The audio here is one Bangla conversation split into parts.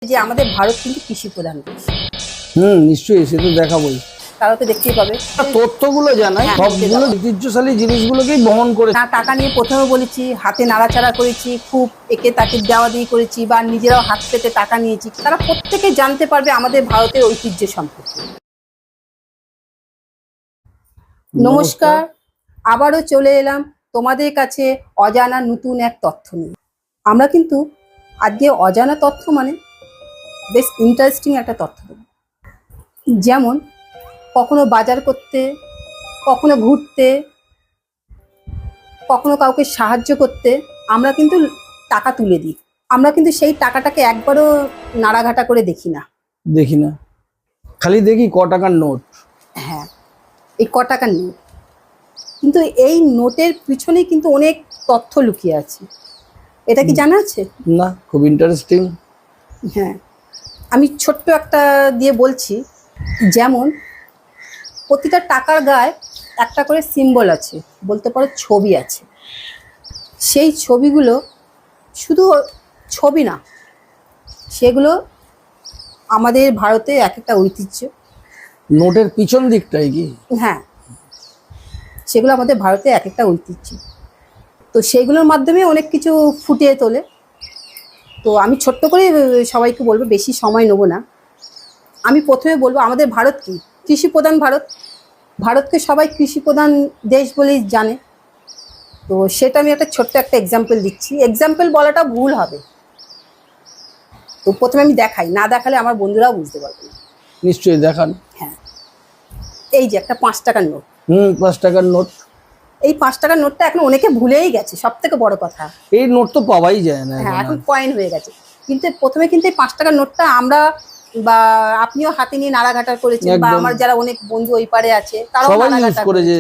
যে আমাদের ভারত কিন্তু কৃষি প্রধান দেশ। নিশ্চয়ই, সে তো দেখাবোই। তারা তো দেখতেই পাবে, তথ্যগুলো জানাই, সবগুলো ঐতিহ্যশালী জিনিসগুলোকেই বহন করে। না টাকা নিয়ে প্রথমে বলেছি, হাতে নাড়াচাড়া করেছি, খুব একে তাকে দেওয়া দিয়ে করেছি, বা নিজেরাও হাত পেতে টাকা নিয়েছি। তারা প্রত্যেকে জানতে পারবে আমাদের ভারতের ঐতিহ্য সম্পর্কে। নমস্কার, আবারও চলে এলাম তোমাদের কাছে অজানা নতুন এক তথ্য নিয়ে। আমরা কিন্তু আজকে অজানা তথ্য মানে বেশ ইন্টারেস্টিং একটা তথ্য দেব। যেমন কখনো বাজার করতে, কখনো ঘুরতে, কখনো কাউকে সাহায্য করতে আমরা কিন্তু টাকা তুলে দিই। আমরা কিন্তু সেই টাকাটাকে একবারও নাড়াঘাটা করে দেখি না। খালি দেখি ক টাকার নোট। হ্যাঁ, এই ক টাকার নোট, কিন্তু এই নোটের পিছনে কিন্তু অনেক তথ্য লুকিয়ে আছে। এটা কি জানা আছে? না, খুব ইন্টারেস্টিং। হ্যাঁ, আমি ছোট্ট একটা দিয়ে বলছি। যেমন প্রতিটা টাকার গায়ে একটা করে সিম্বল আছে, বলতে পারো ছবি আছে। সেই ছবিগুলো শুধু ছবি না, সেগুলো আমাদের ভারতে এক একটা ঐতিহ্য। নোটের পিছন দিকটাই কি? হ্যাঁ, সেগুলো আমাদের ভারতে এক একটা ঐতিহ্য। তো সেইগুলোর মাধ্যমে অনেক কিছু ফুটিয়ে তোলে। তো আমি ছোট্ট করে সবাইকে বলবো, বেশি সময় নেবো না। আমি প্রথমে বলবো আমাদের ভারত কি কৃষি প্রধান ভারত। ভারতকে সবাই কৃষি প্রধান দেশ বলেই জানে। তো সেটা আমি একটা ছোট্ট একটা এক্সাম্পল দিচ্ছি। এক্সাম্পল বলাটা ভুল হবে, তো প্রথমে আমি দেখাই, না দেখালে আমার বন্ধুরাও বুঝতে পারবে না। নিশ্চয়ই দেখান। হ্যাঁ, এই যে একটা 5 টাকার নোট। 5 টাকার নোট। এই 5 টাকার নোটটা এখন অনেকে ভুলেই গেছে, সব থেকে বড় কথা। এই নোট তো পাওয়াই যায় না। হ্যাঁ, এখন কয়েন হয়ে গেছে। কিন্তু প্রথমে কিন্তু এই 5 টাকার নোটটা আমরা বা আপনিও হাতে নিয়ে নাড়াঘাটা করেছেন, বা আমার যারা অনেক বন্ধু ওই পারে আছে তারাও সবাই ইউজ নাড়াঘাটা করেছে।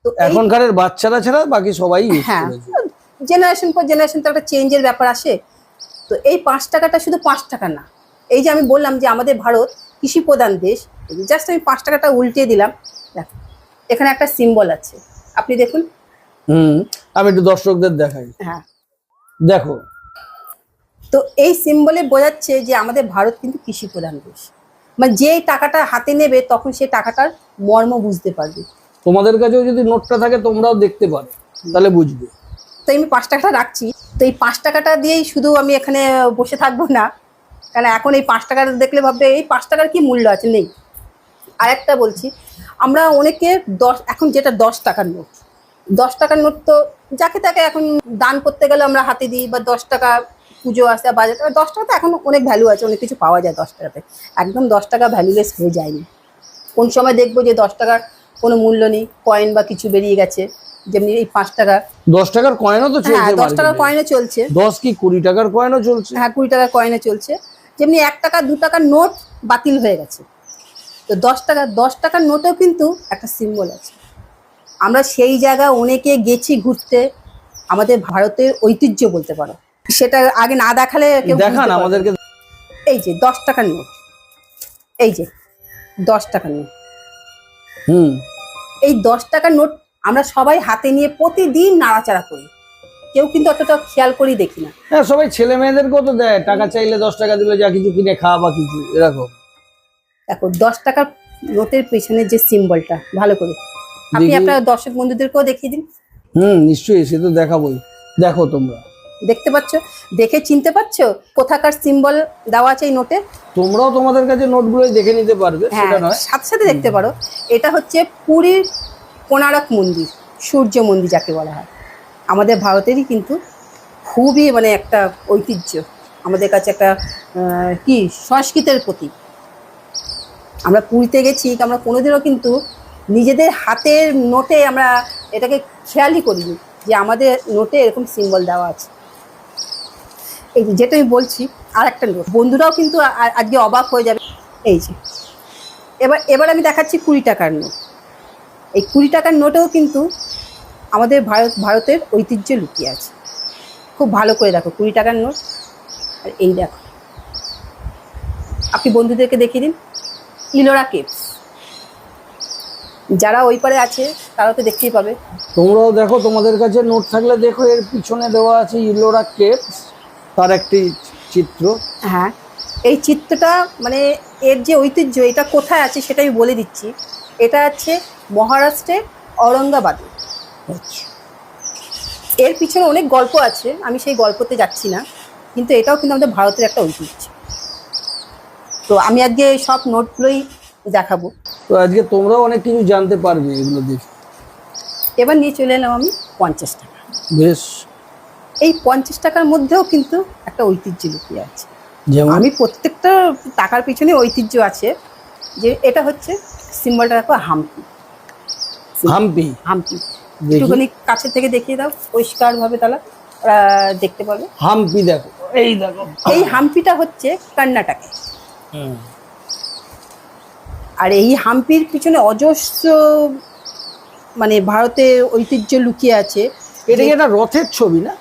তো এখনকার বাচ্চারা ছাড়া বাকি সবাই ইউজ হ্যাঁ, করেছে। জেনারেশন পর জেনারেশন তো একটা চেঞ্জের ব্যাপার আসে। তো এই 5 টাকাটা শুধু 5 টাকা না। এই যে আমি বললাম যে আমাদের ভারত কৃষি প্রধান দেশ, জাস্ট আমি 5 টাকাটা উল্টিয়ে দিলাম। দেখো, এখানে একটা সিম্বল আছে, আপনি দেখুন। আমি একটু দর্শকদের দেখাই। হ্যাঁ, দেখো, তো এই সিম্বলে বোঝাচ্ছে যে আমাদের ভারত কিন্তু কৃষি প্রধান দেশ। মানে যে টাকাটা হাতে নেবে তখন সেই টাকাটার মর্ম বুঝতে পারবে। তোমাদের কাছেও যদি নোটটা থাকে তোমরাও দেখতে পারো, তাহলে বুঝবে। তো আমি 5 টাকাটা রাখছি। তো এই 5 টাকাটা দিয়েই শুধু আমি এখানে বসে থাকবো না, কারণ এখন এই 5 টাকাটা দেখলে ভাববে এই 5 টাকার কি মূল্য আছে, নেই। আর একটা বলছি, আমরা অনেকে এখন যেটা 10 টাকার নোট, 10 টাকার নোট তো যাকে তাকে এখন দান করতে গেলে আমরা হাতে দিই, বা 10 টাকা পুজো আসে, বাজার 10 টাকা তো এখন অনেক ভ্যালু আছে, অনেক কিছু পাওয়া যায় 10 টাকাতে। একদম 10 টাকা ভ্যালুলেস হয়ে যায়নি। কোন সময় দেখবো যে 10 টাকার কোনো মূল্য নেই, কয়েন বা কিছু বেরিয়ে গেছে। যেমনি এই 5 টাকা, 10 টাকার কয়েনও তো চলছে। হ্যাঁ, 10 টাকার কয়েনও চলছে। 10 কি 20 টাকার কয়েনও চলছে। হ্যাঁ, 20 টাকার কয়েনও চলছে। যেমনি 1 টাকা 2 টাকার নোট বাতিল হয়ে গেছে, তো 10 টাকার নোটেও কিন্তু একটা সিম্বল আছে। আমরা সেই জায়গায় অনেকে গেছি ঘুরতে, আমাদের ভারতের ঐতিহ্য বলতে পারো। সেটা আগে না দেখালে কেউ দেখান আমাদেরকে। এই যে 10 টাকার নোট, এই যে 10 টাকার নোট। এই 10 টাকার নোট আমরা সবাই হাতে নিয়ে প্রতিদিন নাড়াচাড়া করি, কেউ কিন্তু অতটা খেয়াল করেই দেখি না। হ্যাঁ, সবাই ছেলে মেয়েদেরকেও তো দেয়, টাকা চাইলে 10 টাকা দিলে যা কিছু কিনে খাওয়া বা কিছু এরকম। দেখো 10 টাকার নোটের পেছনে যে সিম্বলটা, ভালো করে আপনি আপনার দর্শক বন্ধুদেরকেও দেখিয়ে দিন। নিশ্চয়ই, সে তো দেখাবোই। দেখো, তোমরা দেখতে পাচ্ছ, দেখে চিনতে পারছো কোথাকার সিম্বল দেওয়া আছে এই নোটে? তোমরাও তোমাদের কাছে নোটগুলো দেখে নিতে পারবে, হ্যাঁ, সেটা নয়। সাথে সাথে দেখতে পারো। এটা হচ্ছে পুরীর কোণারক মন্দির, সূর্য মন্দির যাকে বলা হয়। আমাদের ভারতেরই কিন্তু খুবই মানে একটা ঐতিহ্য, আমাদের কাছে একটা কি সংস্কৃতের প্রতীক। আমরা পুরীতে গেছি, আমরা কোনোদিনও কিন্তু নিজেদের হাতের নোটে আমরা এটাকে খেয়ালই করিনি যে আমাদের নোটে এরকম সিম্বল দেওয়া আছে। এই যে যেটা আমি বলছি, আর একটা নোট, বন্ধুরাও কিন্তু আজকে অবাক হয়ে যাবে। এই যে এবার আমি দেখাচ্ছি 20 টাকার নোট। এই 20 টাকার নোটেও কিন্তু আমাদের ভারতের ঐতিহ্য লুকিয়ে আছে। খুব ভালো করে দেখো 20 টাকার নোট। আর এই দেখো, আপনি বন্ধুদেরকে দেখিয়ে দিন, ইলোরা কেভস। যারা ওই পারে আছে তারা তো দেখতেই পাবে। তোমরাও দেখো, তোমাদের কাছে নোট থাকলে দেখো, এর পিছনে দেওয়া আছে ইলোরা কেভস, তার একটি চিত্র। হ্যাঁ, এই চিত্রটা মানে এর যে ঐতিহ্য, এটা কোথায় আছে সেটা আমি বলে দিচ্ছি। এটা আছে মহারাষ্ট্রের ঔরঙ্গাবাদে। আচ্ছা, এর পিছনে অনেক গল্প আছে, আমি সেই গল্পতে যাচ্ছি না, কিন্তু এটাও কিন্তু আমাদের ভারতের একটা ঐতিহ্য। তো আমি আজকে সব নোটগুলোই দেখাবো। তো আজকে তোমরাও অনেক কিছু জানতে পারবে এগুলো দেখে। এবার নিয়ে চলে এলাম আমি 50 টাকা। বেশ, এই 50 টাকার মধ্যেও কিন্তু একটা ঐতিহ্য লুকিয়ে আছে। যেমন আমি প্রত্যেকটা টাকার পিছনে ঐতিহ্য আছে। যে এটা হচ্ছে সিম্বলটা দেখো, হাম্পি। হাম্পি। হাম্পি দেখি। একটুখানি কাছে থেকে দেখিয়ে দাও পরিষ্কার ভাবে, তাহলে ওরা দেখতে পাবে। হাম্পি দেখো, এই দেখো। এই হাম্পিটা হচ্ছে কর্ণাটকে। হুম। আর এই হাম্পির পিছনে অজস্র মানে ভারতের ঐতিহ্য লুকিয়ে আছে। এটা কি একটা রথের ছবি না?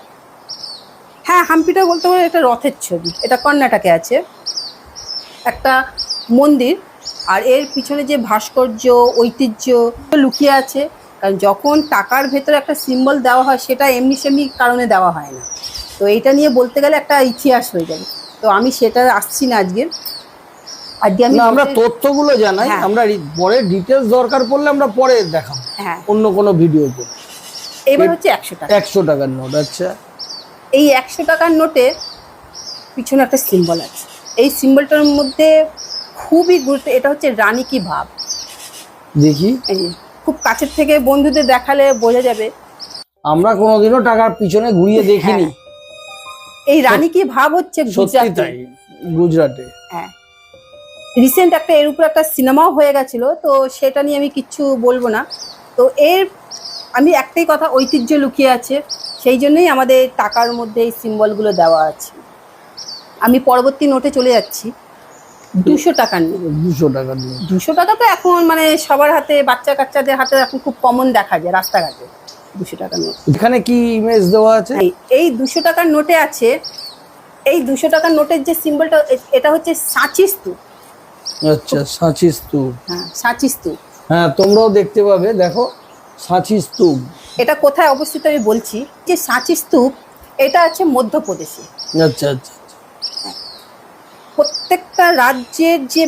হ্যাঁ, হাম্পিটা বলতে পারো একটা রথের ছবি। এটা কর্ণাটকে আছে একটা মন্দির। আর এর পিছনে যে ভাস্কর্য, ঐতিহ্য লুকিয়ে আছে। কারণ যখন টাকার ভেতরে একটা সিম্বল দেওয়া হয়, সেটা এমনি সেমনি কারণে দেওয়া হয় না। তো এটা নিয়ে বলতে গেলে একটা ইতিহাস হয়ে যাবে। তো আমি সেটা আসছি না আজকে। আজকে আমি না, আমরা তথ্যগুলো জানাই। হ্যাঁ। আমরা পরে ডিটেলস দরকার পড়লে আমরা পরে দেখাবো হ্যাঁ, অন্য কোনো ভিডিও করে। এবার হচ্ছে 100 টাকা। 100 টাকার নোট। আচ্ছা, এই 100 টাকার নোটে পিছনে একটা সিম্বল আছে। এই সিম্বলটার মধ্যে খুবই গুরুত্ব, এটা হচ্ছে রানী কি ভাব। দেখি। এই যে, খুব কাছের থেকে বন্ধুদের দেখালে বোঝা যাবে। আমরা কোনোদিনও টাকার পিছনে ঘুরিয়ে দেখিনি। এই রানী কি ভাব হচ্ছে সত্যি গুজরাটে। তাই, গুজরাটে। হ্যাঁ, রিসেন্ট একটা এর উপর একটা সিনেমাও হয়ে গেছিল, তো সেটা নিয়ে আমি কিচ্ছু বলবো না। তো এর আমি একটাই কথা, ঐতিহ্য লুকিয়ে আছে, সেই জন্যই আমাদের টাকার মধ্যে এই সিম্বলগুলো দেওয়া আছে। আমি পরবর্তী নোটে চলে যাচ্ছি। 200 টাকার নোট। 200 টাকার নোট। 200 টাকা তো এখন মানে সবার হাতে, বাচ্চা কাচ্চাদের হাতে এখন খুব কমন দেখা যায় রাস্তাঘাটে 200 টাকার নোট। এখানে কি ইমেজ দেওয়া আছে? এই 200 টাকার নোটে আছে, এই 200 টাকার নোটের যে সিম্বলটা, এটা হচ্ছে সাঁচি স্তূপ। আচ্ছা, সাঁচি স্তূপ। হ্যাঁ, সাঁচি স্তূপ। হ্যাঁ, তোমরাও দেখতে পাবে, দেখো সাঁচি স্তূপ। এটা কোথায় অবস্থিত আমি বলছি। যে সাঁচি স্তূপ, এটা আছে মধ্যপ্রদেশে। আচ্ছা আচ্ছা। প্রত্যেকটা রাজ্যের যে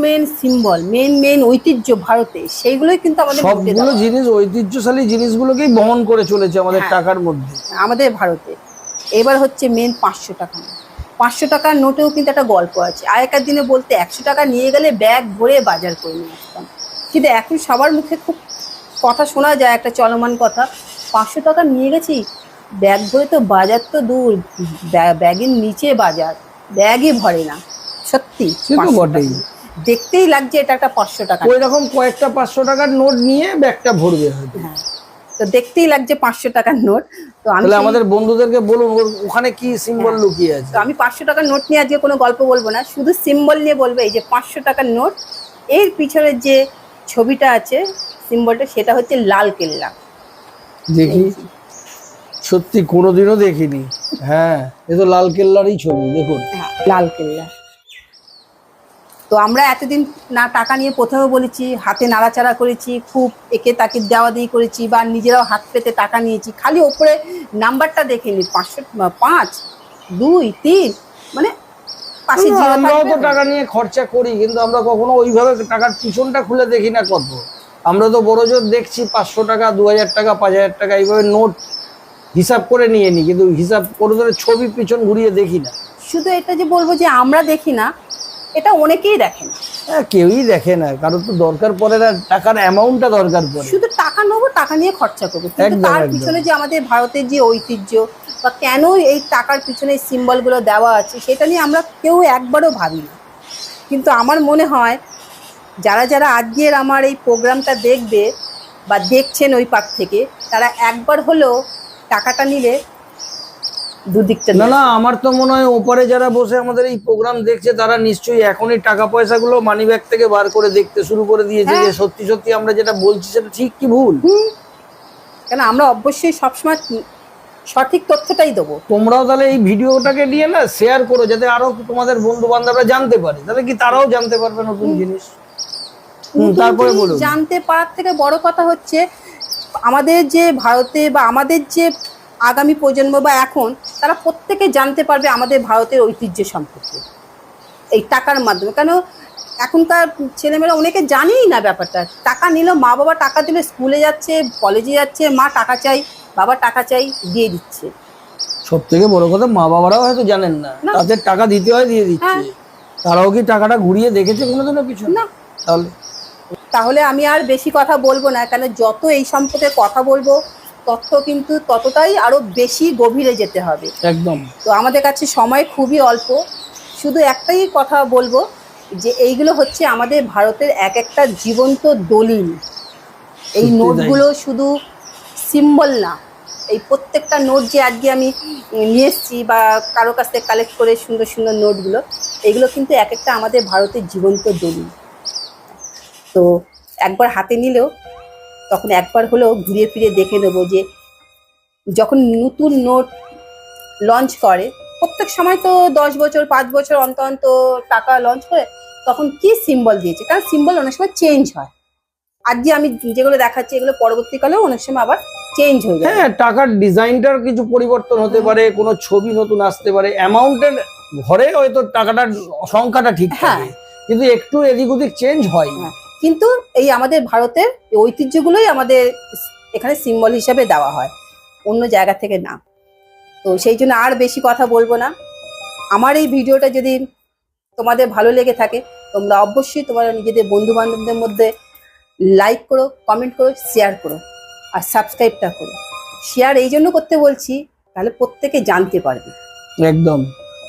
মেন সিম্বল, মেন ঐতিহ্য ভারতে, সেইগুলোই কিন্তু আমাদের মধ্যে সবগুলো দেওয়া। জিনিস, ঐতিহ্যশালী জিনিসগুলোকেই বহন করে চলেছে আমাদের হ্যাঁ। টাকার মধ্যে। আমাদের ভারতে। এবার হচ্ছে মেন 500 টাকা নোট। 500 টাকার নোটেও কিন্তু একটা গল্প আছে। আগেকার দিনে বলতে 100 টাকা নিয়ে গেলে ব্যাগ ভরে বাজার করে নিয়ে আসতাম, কিন্তু এখন সবার মুখে খুব কথা শোনা যায়, একটা চলমান কথা, 500 টাকা নিয়ে গেছি ব্যাগ ভরে, তো বাজার তো দূর, ব্যাগের নিচে বাজার, ব্যাগই ভরে না। সত্যি সে তো 500 বটেই। টাকা। দেখতেই লাগছে এটা একটা 500 টাকা। ওই রকম কয়েকটা 500 টাকার নোট নিয়ে ব্যাগটা ভরবে হয়তো। হ্যাঁ, তো দেখতেই লাগছে 500 টাকার নোট। তো আমি তাহলে আমাদের বন্ধুদেরকে বলুন ওখানে কি সিম্বল লুকিয়ে আছে। তো আমি 500 টাকার নোট নিয়ে আজকে কোনো গল্প বলবো না, শুধু সিম্বল নিয়ে বলবো। এই যে 500 টাকার নোট, এর পিছনের যে ছবিটা আছে, সিম্বলটা, সেটা হচ্ছে লাল কেল্লা। দেখি, সত্যি কোনোদিনও দেখিনি। হ্যাঁ, এ তো লাল কেল্লারই ছবি, দেখুন। হ্যাঁ, লাল কেল্লা। তো আমরা এতদিন না টাকা নিয়ে প্রথমে বলেছি, হাতে নাড়াচাড়া করেছি, খুব একে তাকে দেওয়া দিয়ে করেছি, বা নিজেরাও হাত পেতে টাকা নিয়েছি, খালি ওপরে নাম্বারটা দেখে নি, 500, 5, 2, 3, মানে পাশে জিরো আমরাও তো থাকবে। টাকা নিয়ে খরচা করি, কিন্তু আমরা কখনো ওইভাবে টাকার পিছনটা খুলে দেখি না কত। আমরা তো বড় জোর দেখছি 500 টাকা, 2000 টাকা, 5000 টাকা, এইভাবে নোট হিসাব করে নিয়ে নি, কিন্তু হিসাব করে ধরে ছবি পিছন ঘুরিয়ে দেখি না। শুধু এটা যে বলবো যে আমরা দেখি না, এটা অনেকেই দেখে না। হ্যাঁ, কেউই দেখে না, কারোর তো দরকার পড়ে না, টাকার অ্যামাউন্টটা দরকার পড়ে। শুধু টাকা নেবো, টাকা নিয়ে খরচা করবো, কিন্তু একদম, তার একদম। পিছনে যে আমাদের ভারতের যে ঐতিহ্য, বা কেন এই টাকার পিছনে এই সিম্বলগুলো দেওয়া আছে, সেটা নিয়ে আমরা কেউ একবারও ভাবি না। কিন্তু আমার মনে হয় যারা যারা আজকের আমার এই প্রোগ্রামটা দেখবে বা দেখছেন ওই পার থেকে, তারা একবার হলেও টাকাটা নিলে দুদিকটা না না, আমার তো মনে হয় ওপারে যারা বসে আমাদের এই প্রোগ্রাম দেখছে, তারা নিশ্চয়ই এখনই টাকা পয়সাগুলো মানি ব্যাগ থেকে বার করে দেখতে শুরু করে দিয়েছে, যে সত্যি সত্যি আমরা যেটা বলছি সেটা ঠিক কি ভুল। কেন আমরা অবশ্যই সবসময় সঠিক তথ্যটাই দেবো। তোমরাও তাহলে এই ভিডিওটাকে নিয়ে না শেয়ার করো, যাতে আরো তোমাদের বন্ধু বান্ধবরা জানতে পারে, তাহলে কি তারাও জানতে পারবে নতুন জিনিস। তারপরে বলুন। জানতে পারার থেকে বড় কথা হচ্ছে, আমাদের যে ভারতে বা আমাদের যে আগামী প্রজন্ম বা এখন তারা প্রত্যেকে জানতে পারবে আমাদের ভারতের ঐতিহ্য সম্পর্কে এই টাকার মাধ্যমে। কেন এখনকার ছেলেমেয়েরা অনেকে জানেই না ব্যাপারটা। টাকা নিল, মা বাবা টাকা দিলে স্কুলে যাচ্ছে, কলেজে যাচ্ছে, মা টাকা চাই, বাবা টাকা চাই, দিয়ে দিচ্ছে। সব থেকে বড় কথা, মা বাবারাও হয়তো জানেন না, না। তাদের টাকা দিতে হয়, দিয়ে দিচ্ছে। হ্যাঁ। তারাও কি টাকাটা ঘুরিয়ে দেখেছে কোনোদিনও পিছনে? না। তাহলে আমি আর বেশি কথা বলবো না, কেন যত এই সম্পর্কে কথা বলবো কিন্তু ততটাই আরো বেশি গভীরে যেতে হবে। একদম। তো আমাদের কাছে সময় খুবই অল্প। শুধু একটাই কথা বলবো যে এইগুলো হচ্ছে আমাদের ভারতের এক একটা জীবন্ত দলিল। এই সত্যি তাই। নোটগুলো শুধু সিম্বল না, এই প্রত্যেকটা নোট যে আজকে আমি নিয়ে এসেছি বা কারো কাছ থেকে কালেক্ট করে সুন্দর সুন্দর নোটগুলো, এগুলো কিন্তু এক একটা আমাদের ভারতের জীবন্ত দলিল। তো একবার হাতে নিলেও তখন একবার হলেও ঘুরিয়ে ফিরে দেখে নেবো যে যখন নতুন নোট লঞ্চ করে, প্রত্যেক সময় তো 10 বছর 5 বছর অন্তর অন্তর টাকা লঞ্চ করে, তখন কি সিম্বল দিয়েছে। কারণ সিম্বল অনেক সময় চেঞ্জ হয়। আজকে আমি যেগুলো দেখাচ্ছি এগুলো পরবর্তীকালেও অনেক সময় আবার চেঞ্জ হয়ে যায়। হ্যাঁ, টাকার ডিজাইনটার কিছু পরিবর্তন হতে পারে, কোনো ছবি নতুন আসতে পারে, অ্যামাউন্টের ঘরে হয়তো টাকাটার সংখ্যাটা ঠিক থাকে, কিন্তু একটু এদিক ওদিক চেঞ্জ হয়। কিন্তু এই আমাদের ভারতের এই ঐতিহ্যগুলোই আমাদের এখানে সিম্বল হিসাবে দেওয়া হয়, অন্য জায়গা থেকে না। তো সেই জন্য আর বেশি কথা বলবো না। আমার এই ভিডিওটা যদি তোমাদের ভালো লেগে থাকে, তোমরা অবশ্যই তোমরা নিজেদের বন্ধু বান্ধবদের মধ্যে লাইক করো, কমেন্ট করো, শেয়ার করো, আর সাবস্ক্রাইবটা করো। শেয়ার এই জন্য করতে বলছি, তাহলে প্রত্যেকে জানতে পারবে। একদম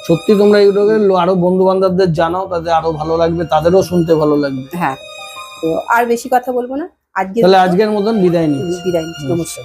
সত্যি, তোমরা ইউটিউবে আরো বন্ধু বান্ধবদের জানাও, তাদের আরো ভালো লাগবে, তাদেরও শুনতে ভালো লাগবে। হ্যাঁ, তো আর বেশি কথা বলবো না, তাহলে আজকের মতন বিদায় নিচ্ছি। বিদায় নিচ্ছি। নমস্কার।